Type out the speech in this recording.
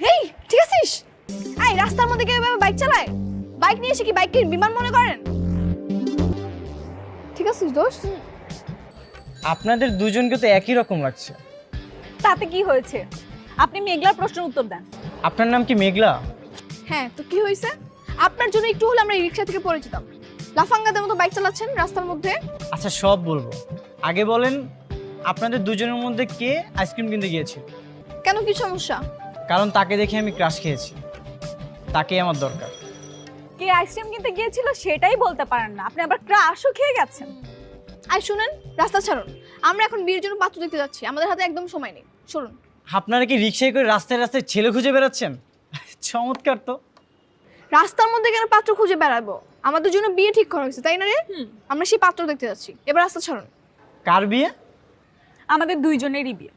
হেই, ঠিক আছিস? এই রাস্তার মধ্যে কেউ এভাবে বাইক চালায়? বাইক নিয়ে এসে কি বাইককে বিমান মনে করেন? ঠিক আছিস দোস্ত? আপনাদের দুজনকে তো একই রকম লাগছে। তাতে কি হয়েছে? আপনি মেঘলার প্রশ্নের উত্তর দেন। আপনার নাম কি মেঘলা? হ্যাঁ, তো কি হয়েছে? আপনার জন্য একটু হলে আমরা এই রিক্সা থেকে পড়ে যেতাম। লাফাঙ্গাদের মতো বাইক চালাচ্ছেন রাস্তার মধ্যে। আচ্ছা সব বলবো, আগে বলেন আপনাদের দুজনের মধ্যে কে আইসক্রিম কিনতে গিয়েছিল? কেন, কি সমস্যা? কারণ তাকে দেখে আমি ক্রাশ খেয়েছি, তাকেই আমার দরকার। কে আইসক্রিম কিনতে গিয়েছিল সেটাই বলতে পারেন না, আপনি আবার ক্রাশও খেয়ে গেছেন। আর শুনেন, রাস্তা ছাড়ুন। আমরা এখন বিয়ের জন্য পাত্র দেখতে যাচ্ছি, আমাদের হাতে একদম সময় নেই। শুনুন। আপনারা কি রিক্সায় করে রাস্তায় রাস্তায় ছেলে খুঁজে বেড়াচ্ছেন? চমৎকার তো। রাস্তার মধ্যে কেন পাত্র খুঁজে বেড়াবো? আমাদের জন্য বিয়ে ঠিক করা হয়েছে, তাই না রে? আমরা সেই পাত্র দেখতে যাচ্ছি। এবার রাস্তা ছাড়ুন। কার বিয়ে? আমাদের দুইজনেরই বিয়ে।